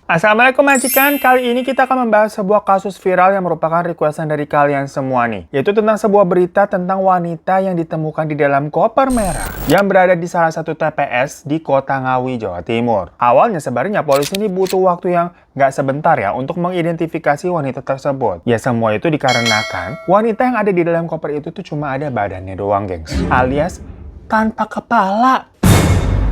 Assalamualaikum majikan, kali ini kita akan membahas sebuah kasus viral yang merupakan requestan dari kalian semua nih. Yaitu tentang sebuah berita tentang wanita yang ditemukan di dalam koper merah yang berada di salah satu TPS di Kota Ngawi, Jawa Timur. Awalnya sebenarnya polisi ini butuh waktu yang nggak sebentar ya untuk mengidentifikasi wanita tersebut. Ya semua itu dikarenakan wanita yang ada di dalam koper itu tuh cuma ada badannya doang, gengs. Alias tanpa kepala.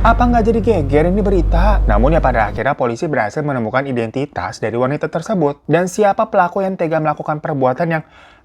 Apa nggak jadi geger ini berita? Namun ya pada akhirnya polisi berhasil menemukan identitas dari wanita tersebut. Dan siapa pelaku yang tega melakukan perbuatan yang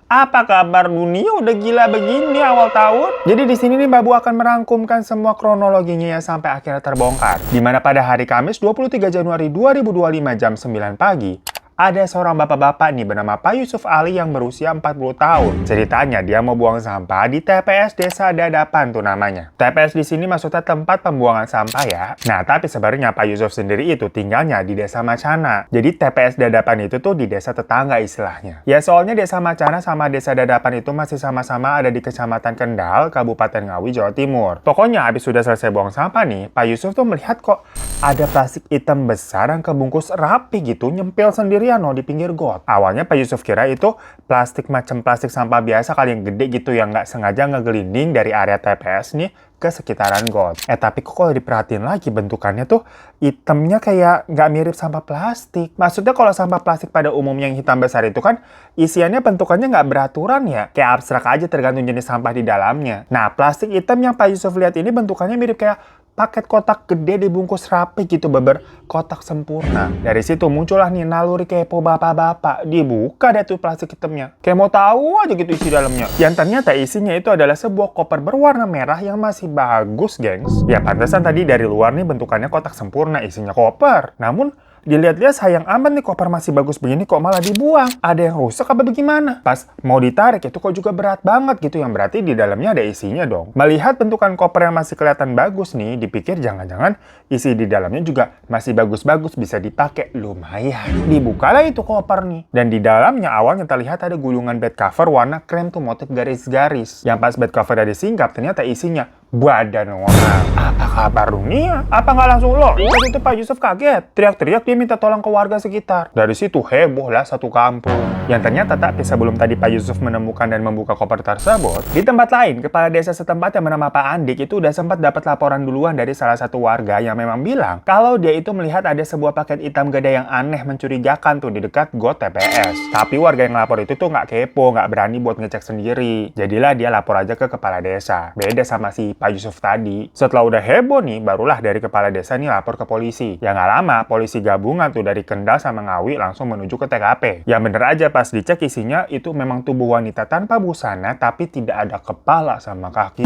apa kabar dunia udah gila begini awal tahun? Jadi di sini nih Babu akan merangkumkan semua kronologinya ya sampai akhirnya terbongkar. Dimana pada hari Kamis 23 Januari 2025 jam 9 pagi, ada seorang bapak-bapak nih bernama Pak Yusuf Ali yang berusia 40 tahun. Ceritanya dia mau buang sampah di TPS Desa Dadapan tuh namanya. TPS di sini maksudnya tempat pembuangan sampah ya. Nah, tapi sebenarnya Pak Yusuf sendiri itu tinggalnya di Desa Macana. Jadi TPS Dadapan itu tuh di desa tetangga istilahnya. Ya soalnya Desa Macana sama Desa Dadapan itu masih sama-sama ada di Kecamatan Kendal, Kabupaten Ngawi, Jawa Timur. Pokoknya habis sudah selesai buang sampah nih, Pak Yusuf tuh melihat kok ada plastik hitam besar yang kebungkus rapi gitu nyempil sendiri di pinggir got. Awalnya Pak Yusuf kira itu plastik macam plastik sampah biasa kali yang gede gitu yang nggak sengaja ngegelinding dari area TPS nih ke sekitaran got. Tapi kok kalau diperhatiin lagi bentukannya tuh hitamnya kayak nggak mirip sampah plastik. Maksudnya kalau sampah plastik pada umumnya yang hitam besar itu kan isiannya bentukannya nggak beraturan ya. Kayak abstrak aja tergantung jenis sampah di dalamnya. Nah plastik hitam yang Pak Yusuf lihat ini bentukannya mirip kayak paket kotak gede dibungkus rapi gitu beber kotak sempurna. Dari situ muncullah nih naluri kepo bapak-bapak. Dibuka deh tuh plastik hitamnya. Kayak mau tahu aja gitu isi dalamnya. Yang ternyata isinya itu adalah sebuah koper berwarna merah yang masih bagus, gengs. Ya pantesan tadi dari luar nih bentukannya kotak sempurna isinya koper. Namun dilihat-lihat sayang amat nih koper masih bagus begini kok malah dibuang. Ada yang rusak apa bagaimana? Pas mau ditarik itu kok juga berat banget gitu. Yang berarti di dalamnya ada isinya dong. Melihat bentukan koper yang masih kelihatan bagus nih, dipikir jangan-jangan isi di dalamnya juga masih bagus-bagus bisa dipakai. Lumayan. Dibukalah itu koper nih. Dan di dalamnya awalnya terlihat ada gulungan bed cover warna krem tuh motif garis-garis. Yang pas bed cover dari singgap ternyata isinya badan orang. Apa kabar dunia? Apa nggak langsung lo? Tadi itu Pak Yusuf kaget. Teriak-teriak dia minta tolong ke warga sekitar. Dari situ heboh lah satu kampung. Yang ternyata tapi sebelum tadi Pak Yusuf menemukan dan membuka koper tersebut, di tempat lain, kepala desa setempat yang bernama Pak Andik itu udah sempat dapat laporan duluan dari salah satu warga yang memang bilang kalau dia itu melihat ada sebuah paket hitam gede yang aneh mencurigakan tuh di dekat got TPS. Tapi warga yang lapor itu tuh nggak kepo, nggak berani buat ngecek sendiri. Jadilah dia lapor aja ke kepala desa. Beda sama si Pak Yusuf tadi. Setelah udah heboh nih, barulah dari kepala desa nih lapor ke polisi. Ya nggak lama, polisi gabungan tuh dari Kendal sama Ngawi langsung menuju ke TKP. Ya bener aja pas dicek isinya itu memang tubuh wanita tanpa busana tapi tidak ada kepala sama kaki.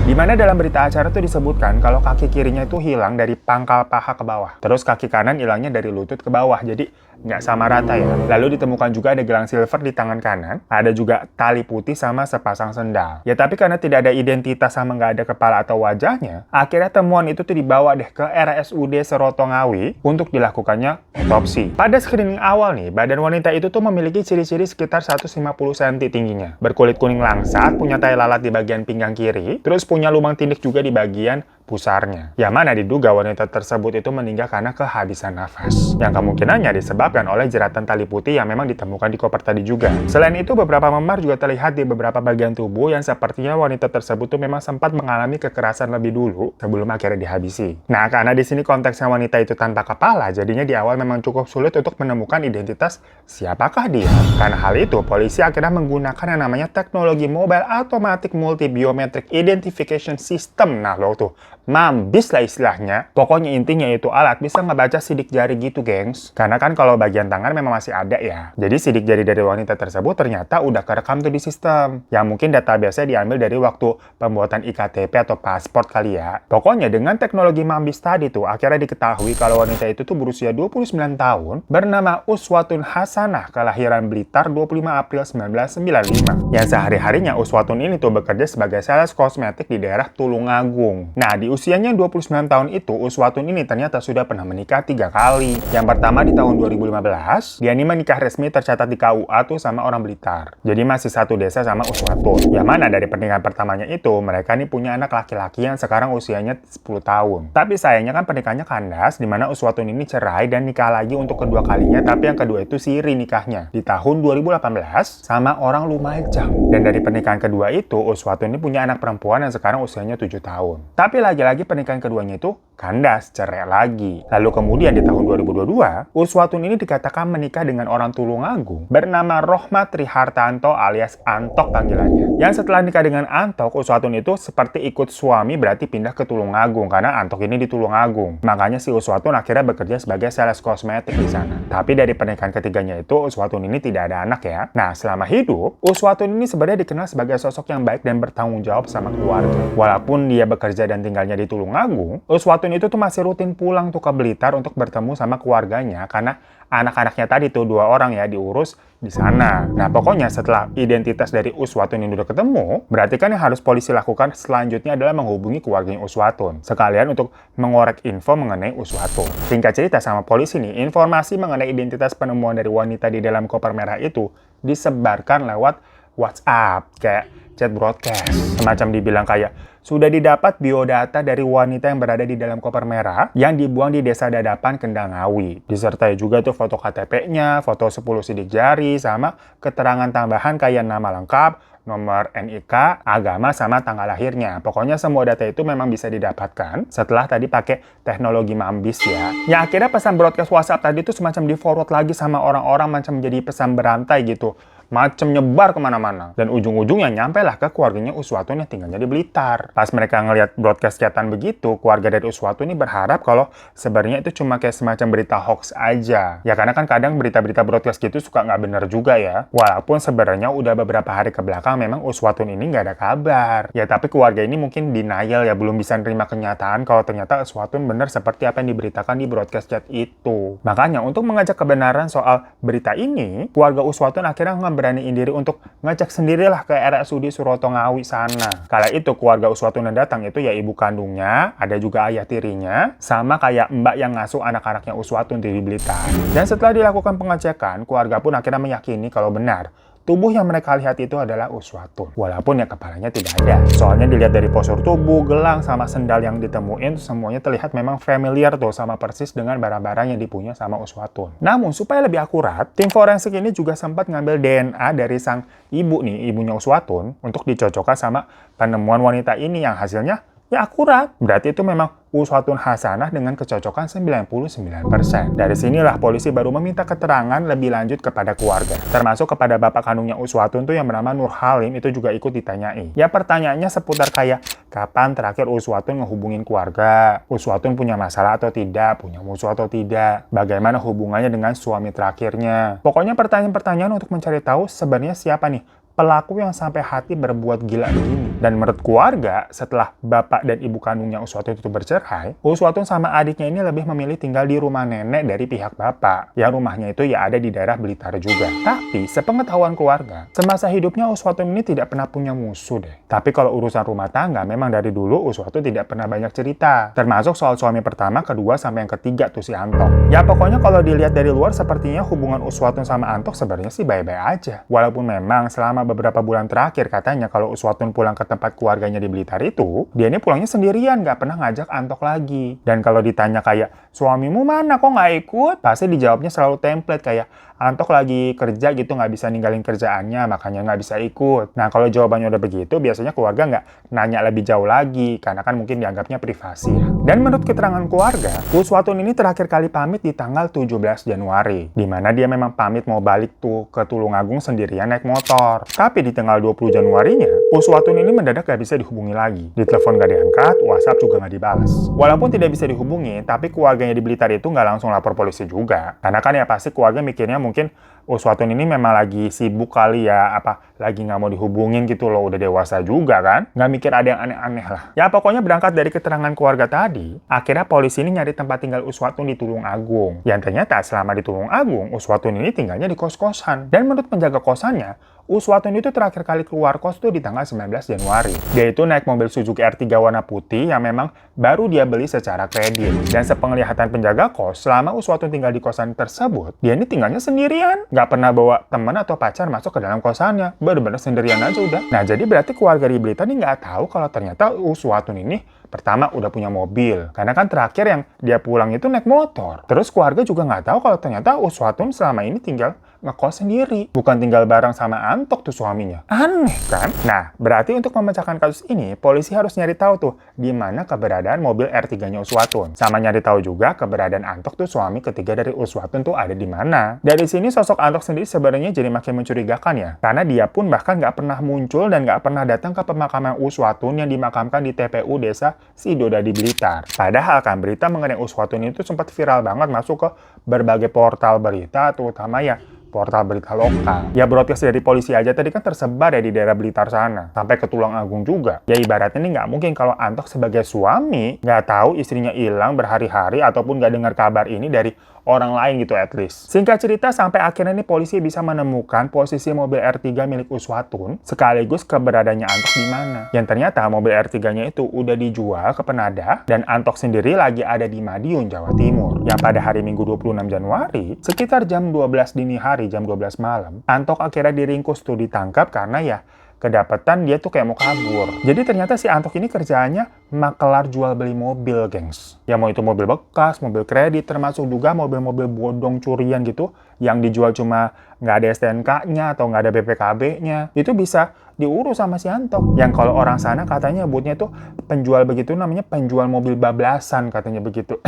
Dimana dalam berita acara tuh disebutkan kalau kaki kirinya itu hilang dari pangkal paha ke bawah. Terus kaki kanan hilangnya dari lutut ke bawah. Jadi nggak sama rata ya. Lalu ditemukan juga ada gelang silver di tangan kanan. Ada juga tali putih sama sepasang sendal. Ya tapi karena tidak ada identitas sama nggak ada kepala atau wajahnya, akhirnya temuan itu tuh dibawa deh ke RSUD Seroto Ngawi untuk dilakukannya otopsi. Pada screening awal nih, badan wanita itu tuh memiliki ciri-ciri sekitar 150 cm tingginya. Berkulit kuning langsat, punya tai lalat di bagian pinggang kiri, terus punya lubang tindik juga di bagian pusarnya. Yang mana diduga wanita tersebut itu meninggal karena kehabisan nafas. Yang kemungkinannya disebabkan oleh jeratan tali putih yang memang ditemukan di koper tadi juga. Selain itu, beberapa memar juga terlihat di beberapa bagian tubuh yang sepertinya wanita tersebut tuh memang sempat mengalami kekerasan lebih dulu sebelum akhirnya dihabisi. Nah, karena di sini konteksnya wanita itu tanpa kepala, jadinya di awal memang cukup sulit untuk menemukan identitas siapakah dia. Karena hal itu, polisi akhirnya menggunakan yang namanya teknologi Mobile Automatic Multi Biometric Identification System. Nah, lo tuh mambis lah istilahnya. Pokoknya intinya itu alat bisa ngebaca sidik jari gitu, gengs. Karena kan kalau bagian tangan memang masih ada ya. Jadi sidik jari dari wanita tersebut ternyata udah kerekam tuh di sistem. Yang mungkin database-nya diambil dari waktu pembuatan IKTP atau paspor kali ya. Pokoknya dengan teknologi mambis tadi tuh, akhirnya diketahui kalau wanita itu tuh berusia 29 tahun, bernama Uswatun Hasanah, kelahiran Blitar 25 April 1995. Yang sehari-harinya Uswatun ini tuh bekerja sebagai sales kosmetik di daerah Tulungagung. Nah, di usianya 29 tahun itu, Uswatun ini ternyata sudah pernah menikah 3 kali. Yang pertama di tahun 2015, dia ini menikah resmi tercatat di KUA tuh sama orang Blitar. Jadi masih satu desa sama Uswatun. Yang mana dari pernikahan pertamanya itu, mereka nih punya anak laki-laki yang sekarang usianya 10 tahun. Tapi sayangnya kan pernikahannya kandas, di mana Uswatun ini cerai dan nikah lagi untuk kedua kalinya, tapi yang kedua itu siri nikahnya. Di tahun 2018, sama orang Lumajang. Dan dari pernikahan kedua itu, Uswatun ini punya anak perempuan yang sekarang usianya 7 tahun. Tapi lagi-lagi pernikahan keduanya itu kandas, cerai lagi. Lalu kemudian di tahun 2022, Uswatun ini dikatakan menikah dengan orang Tulungagung bernama Rohmat Trihartanto alias Antok panggilannya. Yang setelah nikah dengan Antok, Uswatun itu seperti ikut suami berarti pindah ke Tulungagung karena Antok ini di Tulungagung. Makanya si Uswatun akhirnya bekerja sebagai sales kosmetik di sana. Tapi dari pernikahan ketiganya itu, Uswatun ini tidak ada anak ya. Nah, selama hidup, Uswatun ini sebenarnya dikenal sebagai sosok yang baik dan bertanggung jawab sama keluarga. Walaupun dia bekerja dan tinggalnya di Tulungagung, Uswatun itu tuh masih rutin pulang tuh ke Blitar untuk bertemu sama keluarganya karena anak-anaknya tadi tuh 2 orang ya diurus di sana. Nah, pokoknya setelah identitas dari Uswatun ini udah ketemu, berarti kan yang harus polisi lakukan selanjutnya adalah menghubungi keluarganya Uswatun. Sekalian untuk mengorek info mengenai Uswatun. Singkat cerita sama polisi nih, informasi mengenai identitas penemuan dari wanita di dalam koper merah itu disebarkan lewat WhatsApp, kayak chat broadcast. Semacam dibilang kayak, sudah didapat biodata dari wanita yang berada di dalam koper merah yang dibuang di Desa Dadapan, Kendal Ngawi. Disertai juga tuh foto KTP-nya, foto 10 sidik jari, sama keterangan tambahan kayak nama lengkap, nomor NIK, agama, sama tanggal lahirnya. Pokoknya semua data itu memang bisa didapatkan setelah tadi pakai teknologi mambis ya. Ya akhirnya pesan broadcast WhatsApp tadi tuh semacam di-forward lagi sama orang-orang macam menjadi pesan berantai gitu. Macam nyebar kemana-mana. Dan ujung-ujungnya nyampailah ke keluarganya Uswatun yang tinggalnya di Blitar. Pas mereka ngelihat broadcast chatan begitu, keluarga dari Uswatun ini berharap kalau sebenarnya itu cuma kayak semacam berita hoax aja. Ya karena kan kadang berita-berita broadcast gitu suka nggak bener juga ya. Walaupun sebenarnya udah beberapa hari ke belakang memang Uswatun ini nggak ada kabar. Ya tapi keluarga ini mungkin denial ya, belum bisa nerima kenyataan kalau ternyata Uswatun bener seperti apa yang diberitakan di broadcast chat itu. Makanya untuk mengajak kebenaran soal berita ini, keluarga Uswatun akhirnya beraniin diri untuk ngecek sendirilah ke RSUD Suroto Ngawi sana. Kala itu keluarga Uswatun yang datang itu ya ibu kandungnya, ada juga ayah tirinya, sama kayak mbak yang ngasuh anak-anaknya Uswatun di Blitar. Dan setelah dilakukan pengecekan, keluarga pun akhirnya meyakini kalau benar tubuh yang mereka lihat itu adalah Uswatun. Walaupun ya kepalanya tidak ada. Soalnya dilihat dari postur tubuh, gelang, sama sendal yang ditemuin, semuanya terlihat memang familiar tuh sama persis dengan barang-barang yang dipunya sama Uswatun. Namun, supaya lebih akurat, tim forensik ini juga sempat ngambil DNA dari sang ibu nih, ibunya Uswatun, untuk dicocokkan sama penemuan wanita ini yang hasilnya ya akurat. Berarti itu memang Uswatun Hasanah dengan kecocokan 99%. Dari sinilah polisi baru meminta keterangan lebih lanjut kepada keluarga. Termasuk kepada bapak kandungnya Uswatun tuh yang bernama Nur Halim itu juga ikut ditanyai. Ya pertanyaannya seputar kayak, kapan terakhir Uswatun ngehubungin keluarga? Uswatun punya masalah atau tidak? Punya musuh atau tidak? Bagaimana hubungannya dengan suami terakhirnya? Pokoknya pertanyaan-pertanyaan untuk mencari tahu sebenarnya siapa nih pelaku yang sampai hati berbuat gila begini. Dan menurut keluarga, setelah bapak dan ibu kandungnya Uswatun itu bercerai, Uswatun sama adiknya ini lebih memilih tinggal di rumah nenek dari pihak bapak. Yang rumahnya itu ya ada di daerah Blitar juga. Tapi, sepengetahuan keluarga, semasa hidupnya Uswatun ini tidak pernah punya musuh deh. Tapi kalau urusan rumah tangga, memang dari dulu Uswatun tidak pernah banyak cerita. Termasuk soal suami pertama, kedua, sampai yang ketiga tuh si Antok. Ya pokoknya kalau dilihat dari luar, sepertinya hubungan Uswatun sama Antok sebenarnya sih baik-baik aja. Walaupun memang selama beberapa bulan terakhir katanya kalau Uswatun pulang ke tempat keluarganya di Blitar itu, dia ini pulangnya sendirian, nggak pernah ngajak Antok lagi. Dan kalau ditanya kayak, suamimu mana kok nggak ikut? Pasti dijawabnya selalu template kayak, Antok lagi kerja gitu, nggak bisa ninggalin kerjaannya, makanya nggak bisa ikut. Nah, kalau jawabannya udah begitu, biasanya keluarga nggak nanya lebih jauh lagi, karena kan mungkin dianggapnya privasi ya. Dan menurut keterangan keluarga, Uswatun ini terakhir kali pamit di tanggal 17 Januari, di mana dia memang pamit mau balik tuh ke Tulungagung sendirian naik motor. Tapi di tanggal 20 Januarinya, Uswatun ini mendadak nggak bisa dihubungi lagi. Di telepon nggak diangkat, WhatsApp juga nggak dibalas. Walaupun tidak bisa dihubungi, tapi keluarganya di Blitar itu nggak langsung lapor polisi juga. Karena kan ya pasti keluarga mikirnya mungkin Uswatun ini memang lagi sibuk kali ya, lagi nggak mau dihubungin gitu loh, udah dewasa juga kan, nggak mikir ada yang aneh-aneh lah. Ya pokoknya berangkat dari keterangan keluarga tadi, akhirnya polisi ini nyari tempat tinggal Uswatun di Tulungagung. Yang ternyata selama di Tulungagung, Uswatun ini tinggalnya di kos-kosan. Dan menurut penjaga kosannya, Uswatun itu terakhir kali keluar kos tuh di tanggal 19 Januari. Dia itu naik mobil Suzuki R3 warna putih yang memang baru dia beli secara kredit. Dan sepenglihatan penjaga kos, selama Uswatun tinggal di kosan tersebut, dia ini tinggalnya sendirian. Nggak pernah bawa teman atau pacar masuk ke dalam kosannya. Bener-bener sendirian aja udah. Nah, jadi berarti keluarga di Blitar ini nggak tahu kalau ternyata Uswatun ini pertama udah punya mobil. Karena kan terakhir yang dia pulang itu naik motor. Terus keluarga juga nggak tahu kalau ternyata Uswatun selama ini tinggal ngekos sendiri. Bukan tinggal bareng sama Antok tuh suaminya. Aneh kan? Nah, berarti untuk memecahkan kasus ini, polisi harus nyari tahu tuh di mana keberadaan mobil R3-nya Uswatun. Sama nyari tahu juga keberadaan Antok tuh suami ketiga dari Uswatun tuh ada di mana. Dari sini sosok Antok sendiri sebenarnya jadi makin mencurigakan ya. Karena dia pun bahkan nggak pernah muncul dan nggak pernah datang ke pemakaman Uswatun yang dimakamkan di TPU Desa Sidoda di Blitar. Padahal kan berita mengenai Uswatun itu sempat viral banget masuk ke berbagai portal berita, terutama ya portal berita lokal. Ya broadcast dari polisi aja tadi kan tersebar ya di daerah Blitar sana. Sampai ke Tulungagung juga. Ya ibaratnya ini nggak mungkin kalau Antok sebagai suami nggak tahu istrinya hilang berhari-hari ataupun nggak dengar kabar ini dari orang lain gitu at least. Singkat cerita, sampai akhirnya nih polisi bisa menemukan posisi mobil R3 milik Uswatun sekaligus keberadaannya Antok di mana. Yang ternyata mobil R3-nya itu udah dijual ke Penada dan Antok sendiri lagi ada di Madiun, Jawa Timur. Yang pada hari Minggu 26 Januari, sekitar jam 12 dini hari, jam 12 malam, Antok akhirnya diringkus tuh ditangkap karena ya kedapatan dia tuh kayak mau kabur. Jadi ternyata si Antok ini kerjaannya makelar jual beli mobil, gengs. Ya mau itu mobil bekas, mobil kredit, termasuk juga mobil-mobil bodong curian gitu, yang dijual cuma nggak ada STNK-nya atau nggak ada BPKB-nya. Itu bisa diurus sama si Antok. Yang kalau orang sana katanya nyebutnya tuh penjual begitu namanya penjual mobil bablasan katanya begitu.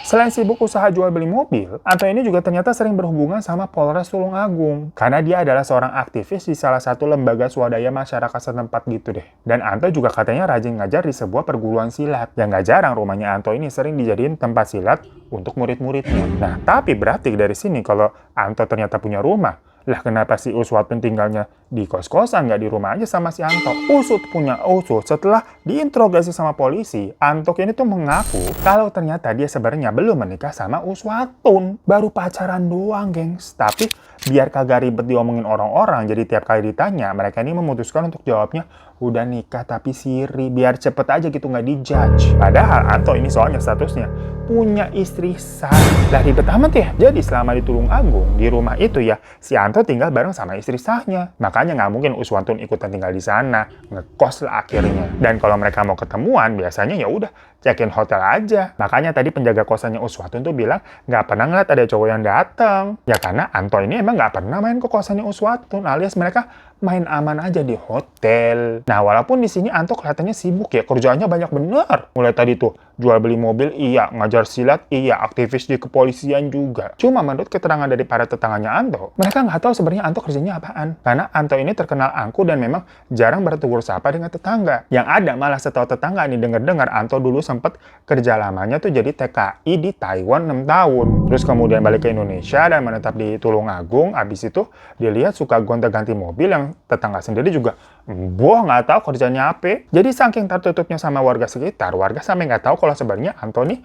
Selain sibuk usaha jual beli mobil, Anto ini juga ternyata sering berhubungan sama Polres Tulungagung. Karena dia adalah seorang aktivis di salah satu lembaga swadaya masyarakat setempat gitu deh. Dan Anto juga katanya rajin ngajar di sebuah perguruan silat. Yang nggak jarang rumahnya Anto ini sering dijadiin tempat silat untuk murid-muridnya. Nah, tapi berarti dari sini kalau Anto ternyata punya rumah, lah kenapa si Uswatun tinggalnya di kos-kosan, nggak di rumah aja sama si Antok? Usut punya usut, setelah diinterogasi sama polisi, Antok ini tuh mengaku kalau ternyata dia sebenarnya belum menikah sama Uswatun. Baru pacaran doang, gengs. Tapi biar kagak ribet diomongin orang-orang, jadi tiap kali ditanya, mereka ini memutuskan untuk jawabnya, udah nikah tapi siri, biar cepet aja gitu nggak dijudge. Padahal Antok ini soalnya statusnya punya istri sah. Lah ribet amat ya. Jadi selama di Tulungagung, di rumah itu ya, si Anto tinggal bareng sama istri sahnya. Makanya nggak mungkin Uswatun ikutan tinggal di sana. Ngekos lah akhirnya. Dan kalau mereka mau ketemuan, biasanya ya udah check-in hotel aja. Makanya tadi penjaga kosannya Uswatun tuh bilang nggak pernah ngeliat ada cowok yang datang. Ya karena Anto ini emang nggak pernah main ke kosannya Uswatun, alias mereka main aman aja di hotel. Nah, walaupun di sini Anto kelihatannya sibuk ya, kerjaannya banyak bener. Mulai tadi tuh jual beli mobil, iya, ngajar silat, iya, aktivis di kepolisian juga. Cuma menurut keterangan dari para tetangganya Anto, mereka nggak tahu sebenarnya Anto kerjanya apaan. Karena Anto ini terkenal angkuh dan memang jarang bertegur sapa dengan tetangga. Yang ada malah setelah tetangga ini dengar-dengar Anto dulu sempat kerja lamanya tuh jadi TKI di Taiwan 6 tahun. Terus kemudian balik ke Indonesia dan menetap di Tulungagung. Abis itu dilihat suka gonta-ganti mobil yang tetangga sendiri juga nggak tahu kerjanya apa. Jadi saking tertutupnya sama warga sekitar, warga sampai nggak tahu kalau sebenarnya Anto nih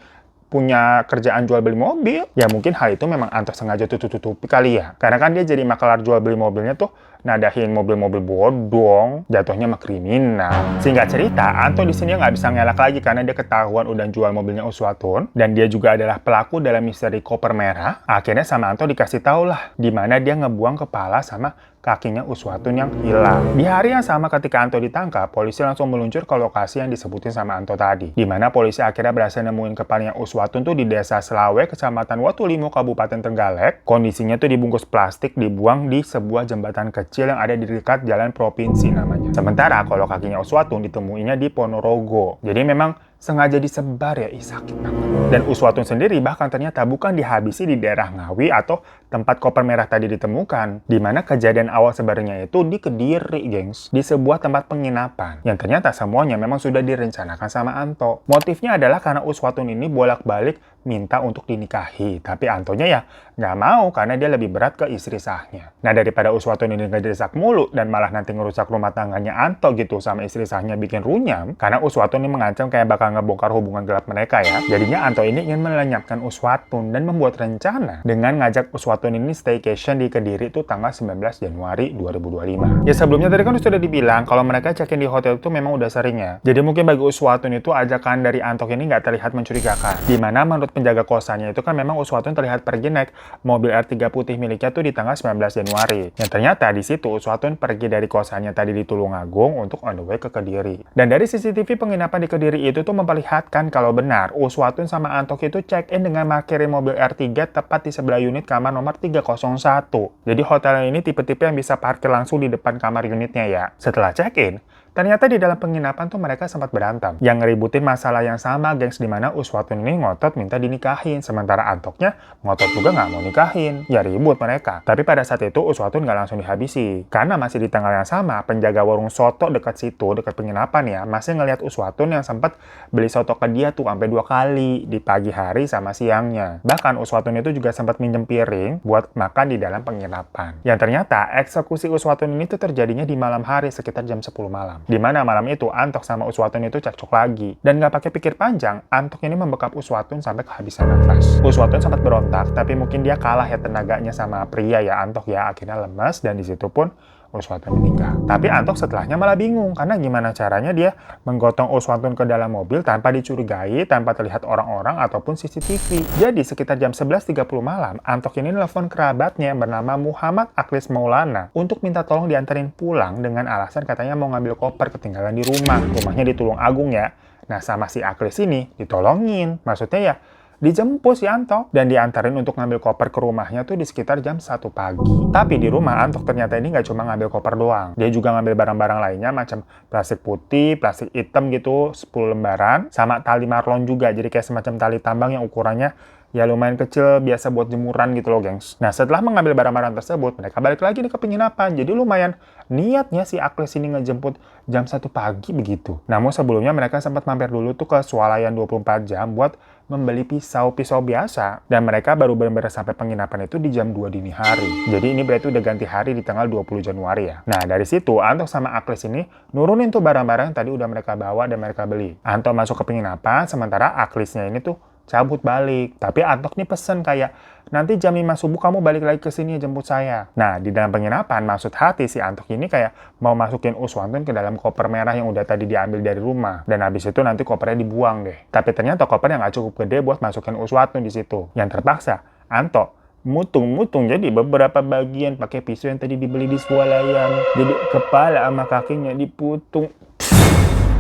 punya kerjaan jual beli mobil. Ya mungkin hal itu memang Anto sengaja tutup-tutupi kali ya. Karena kan dia jadi makelar jual beli mobilnya tuh nadahin mobil-mobil bodong, jatuhnya mah kriminal. Singkat cerita, Anto di sini nggak bisa ngelak lagi karena dia ketahuan udah jual mobilnya Uswatun dan dia juga adalah pelaku dalam misteri koper merah. Akhirnya sama Anto dikasih tahu lah di mana dia ngebuang kepala sama kakinya Uswatun yang hilang. Di hari yang sama ketika Anto ditangkap, polisi langsung meluncur ke lokasi yang disebutin sama Anto tadi. Di mana polisi akhirnya berhasil nemuin kepalanya Uswatun tuh di desa Selawe, kecamatan Watulimo, Kabupaten Trenggalek. Kondisinya tuh dibungkus plastik, dibuang di sebuah jembatan kecil yang ada di dekat jalan provinsi namanya. Sementara kalau kakinya Uswatun ditemuinya di Ponorogo. Jadi memang sengaja disebar ya, sakit banget. Dan Uswatun sendiri bahkan ternyata bukan dihabisi di daerah Ngawi atau tempat koper merah tadi ditemukan, di mana kejadian awal sebenarnya itu di Kediri, gengs, di sebuah tempat penginapan, yang ternyata semuanya memang sudah direncanakan sama Anto. Motifnya adalah karena Uswatun ini bolak-balik minta untuk dinikahi, tapi Antonya ya nggak mau karena dia lebih berat ke istri sahnya. Nah, daripada Uswatun ini ngedesak mulu dan malah nanti ngerusak rumah tangganya Anto gitu sama istri sahnya bikin runyam, karena Uswatun ini mengancam kayak bakal ngebongkar hubungan gelap mereka ya. Jadinya Anto ini ingin melenyapkan Uswatun dan membuat rencana dengan ngajak Uswatun ini staycation di Kediri itu tanggal 19 Januari 2025. Ya sebelumnya tadi kan sudah dibilang kalau mereka check-in di hotel itu memang udah sering ya. Jadi mungkin bagi Uswatun itu ajakan dari Anto ini nggak terlihat mencurigakan. Dimana menurut penjaga kosannya itu kan memang Uswatun terlihat pergi naik mobil R3 putih miliknya tuh di tanggal 19 Januari. Yang ternyata di situ Uswatun pergi dari kosannya tadi di Tulungagung untuk on the way ke Kediri. Dan dari CCTV penginapan di Kediri itu tuh memperlihatkan kalau benar Uswatun sama Antok itu check-in dengan parkirin mobil R3 tepat di sebelah unit kamar nomor 301. Jadi hotel ini tipe-tipe yang bisa parkir langsung di depan kamar unitnya ya. Setelah check-in, ternyata di dalam penginapan tuh mereka sempat berantem. Yang ngeributin masalah yang sama, gengs, di mana Uswatun ini ngotot minta dinikahin, sementara Antoknya ngotot juga nggak mau nikahin. Ya ribut mereka. Tapi pada saat itu Uswatun nggak langsung dihabisi. Karena masih di tanggal yang sama, penjaga warung soto dekat situ, dekat penginapan ya, masih ngelihat Uswatun yang sempat beli soto ke dia tuh sampai 2 kali, di pagi hari sama siangnya. Bahkan Uswatun itu juga sempat minjem piring buat makan di dalam penginapan. Yang ternyata eksekusi Uswatun ini tuh terjadinya di malam hari sekitar jam 10 malam. Di mana malam itu Antok sama Uswatun itu cekcok lagi. Dan nggak pakai pikir panjang, Antok ini membekap Uswatun sampai kehabisan nafas. Uswatun sempat berontak, tapi mungkin dia kalah ya tenaganya sama pria ya, Antok ya. Akhirnya lemas dan di situ pun Uswatun meninggal. Tapi Antok setelahnya malah bingung karena gimana caranya dia menggotong Uswatun ke dalam mobil tanpa dicurigai, tanpa terlihat orang-orang ataupun CCTV. Jadi sekitar jam 11.30 malam, Antok ini nelfon kerabatnya bernama Muhammad Aklis Maulana untuk minta tolong diantarin pulang dengan alasan katanya mau ngambil koper ketinggalan di rumah. Rumahnya di Tulungagung ya. Nah, sama si Aklis ini ditolongin. Maksudnya ya dijemput si Antok dan diantarin untuk ngambil koper ke rumahnya tuh di sekitar jam 1 pagi. Tapi di rumah Antok ternyata ini nggak cuma ngambil koper doang. Dia juga ngambil barang-barang lainnya macam plastik putih, plastik hitam gitu, 10 lembaran, sama tali marlon juga. Jadi kayak semacam tali tambang yang ukurannya ya lumayan kecil, biasa buat jemuran gitu loh, gengs. Nah, setelah mengambil barang-barang tersebut, mereka balik lagi nih ke penginapan. Jadi lumayan niatnya si Aklis ini ngejemput jam 1 pagi begitu. Namun sebelumnya mereka sempat mampir dulu tuh ke Swalayan 24 jam buat membeli pisau-pisau biasa. Dan mereka baru benar-benar sampai penginapan itu di jam 2 dini hari. Jadi ini berarti udah ganti hari di tanggal 20 Januari ya. Nah, dari situ Antok sama Aklis ini nurunin tuh barang-barang yang tadi udah mereka bawa dan mereka beli. Antok masuk ke penginapan, sementara Aklisnya ini tuh cabut balik. Tapi Antok nih pesen kayak, nanti jam 5 subuh kamu balik lagi ke sini jemput saya. Nah, di dalam penginapan, maksud hati si Antok ini kayak mau masukin Uswatun ke dalam koper merah yang udah tadi diambil dari rumah. Dan habis itu nanti kopernya dibuang deh. Tapi ternyata kopernya nggak cukup gede buat masukin Uswatun di situ. Yang terpaksa, Antok mutung-mutung jadi beberapa bagian pakai pisau yang tadi dibeli di swalayan. Jadi kepala sama kakinya diputung.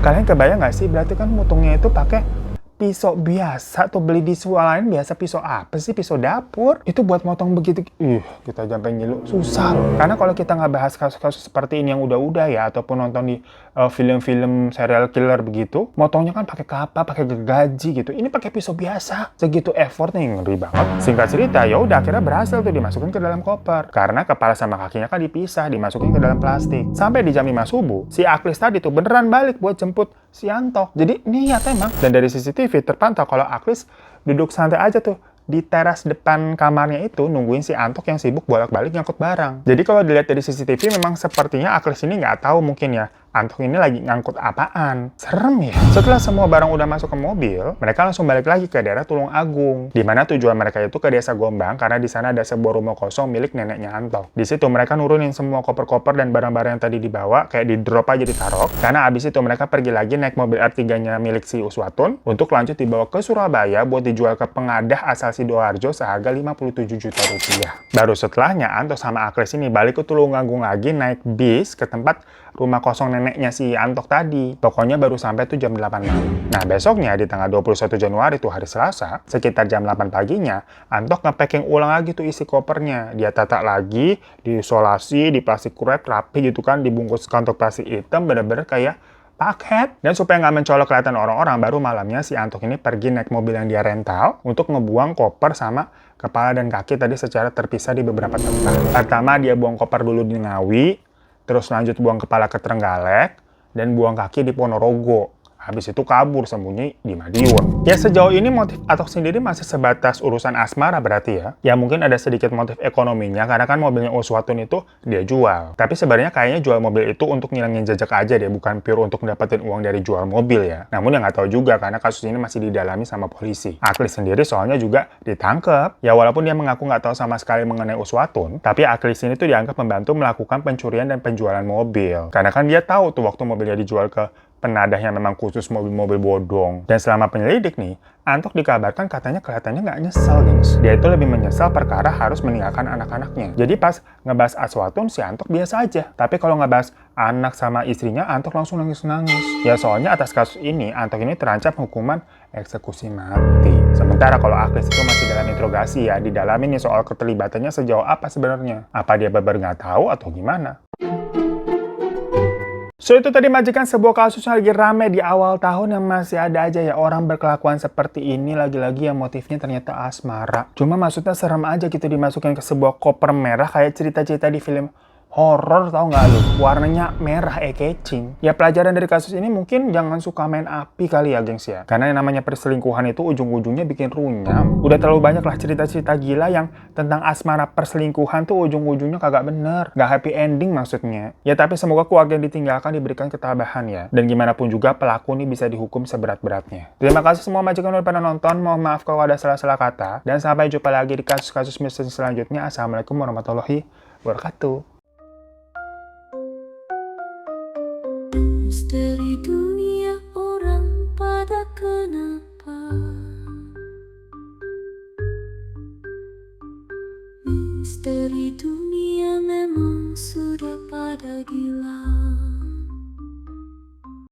Kalian kebayang nggak sih? Berarti kan mutungnya itu pakai pisau biasa tuh, beli di swalayan biasa. Pisau apa sih? Pisau dapur. Itu buat motong begitu. Kita sampai ngilu. Susah loh. Karena kalau kita nggak bahas kasus-kasus seperti ini yang udah-udah ya, ataupun nonton di film-film serial killer begitu, motongnya kan pakai kapak, pakai gergaji gitu. Ini pakai pisau biasa. Segitu effortnya, ngeri banget. Singkat cerita, ya udah akhirnya berhasil tuh dimasukin ke dalam koper. Karena kepala sama kakinya kan dipisah, dimasukin ke dalam plastik. Sampai di jam 5 subuh, si Aklis tadi tuh beneran balik buat jemput si Antok. Jadi niat emang. Dan dari CCTV terpantau kalau Aklis duduk santai aja tuh di teras depan kamarnya itu nungguin si Antok yang sibuk bolak-balik ngangkut barang. Jadi kalau dilihat dari CCTV memang sepertinya Aklis ini nggak tahu mungkin ya Antok ini lagi ngangkut apaan. Serem ya. Setelah semua barang udah masuk ke mobil, mereka langsung balik lagi ke daerah Tulung Agung. Di mana tujuan mereka itu ke Desa Gombang karena di sana ada sebuah rumah kosong milik neneknya Antok. Di situ mereka nurunin semua koper-koper dan barang-barang yang tadi dibawa kayak di drop aja ditaruh. Karena abis itu mereka pergi lagi naik mobil R3-nya milik si Uswatun untuk lanjut dibawa ke Surabaya buat dijual ke pengadah asal Sidoarjo seharga 57 juta rupiah. Baru setelahnya Antok sama Aklis ini balik ke Tulung Agung lagi naik bis ke tempat rumah kosong neneknya si Antok tadi. Pokoknya baru sampai tuh jam 8 malam. Nah besoknya di tanggal 21 Januari tuh hari Selasa, sekitar jam 8 paginya, Antok nge-packing ulang lagi tuh isi kopernya. Dia tata lagi, diisolasi, di plastik wrap rapi gitu kan, dibungkus kantong plastik hitam, bener-bener kayak paket. Dan supaya nggak mencolok kelihatan orang-orang, baru malamnya si Antok ini pergi naik mobil yang dia rental untuk ngebuang koper sama kepala dan kaki tadi secara terpisah di beberapa tempat. Pertama dia buang koper dulu di Ngawi, terus lanjut buang kepala ke Trenggalek, dan buang kaki di Ponorogo. Habis itu kabur sembunyi di Madiun. Ya sejauh ini motif Antok sendiri masih sebatas urusan asmara berarti ya. Ya mungkin ada sedikit motif ekonominya karena kan mobilnya Uswatun itu dia jual. Tapi sebenarnya kayaknya jual mobil itu untuk ngilangin jejak aja deh, bukan pure untuk dapetin uang dari jual mobil ya. Namun ya nggak tahu juga karena kasus ini masih didalami sama polisi. Aklis sendiri soalnya juga ditangkap. Ya walaupun dia mengaku nggak tahu sama sekali mengenai Uswatun, tapi Aklis ini tuh dianggap membantu melakukan pencurian dan penjualan mobil. Karena kan dia tahu tuh waktu mobilnya dijual ke penadah yang memang khusus mobil-mobil bodong. Dan selama penyelidik nih, Antok dikabarkan katanya kelihatannya nggak nyesel, gengs. Dia itu lebih menyesal perkara harus meninggalkan anak-anaknya. Jadi pas ngebahas Aswatun, si Antok biasa aja. Tapi kalau ngebahas anak sama istrinya, Antok langsung nangis-nangis. Ya soalnya atas kasus ini, Antok ini terancam hukuman eksekusi mati. Sementara kalau Aklis itu masih dalam interogasi ya, didalamin nih soal keterlibatannya sejauh apa sebenarnya. Apa dia benar nggak tahu atau gimana? So itu tadi majikan sebuah kasus yang lagi rame di awal tahun yang masih ada aja ya orang berkelakuan seperti ini lagi-lagi yang motifnya ternyata asmara. Cuma maksudnya serem aja gitu dimasukin ke sebuah koper merah kayak cerita-cerita di film horor tau nggak lu? Warnanya merah kecing. Ya pelajaran dari kasus ini mungkin jangan suka main api kali ya gengs ya. Karena yang namanya perselingkuhan itu ujung-ujungnya bikin runyam. Udah terlalu banyak lah cerita-cerita gila yang tentang asmara perselingkuhan tuh ujung-ujungnya kagak bener. Nggak happy ending maksudnya. Ya tapi semoga keluarga yang ditinggalkan diberikan ketabahan ya. Dan gimana pun juga pelaku ini bisa dihukum seberat-beratnya. Terima kasih semua majikan udah pada nonton. Mohon maaf kalau ada salah-salah kata. Dan sampai jumpa lagi di kasus-kasus misteri selanjutnya. Assalamualaikum warahmatullahi wabarakatuh. Misteri dunia orang pada kenapa? Misteri dunia memang sudah pada gila.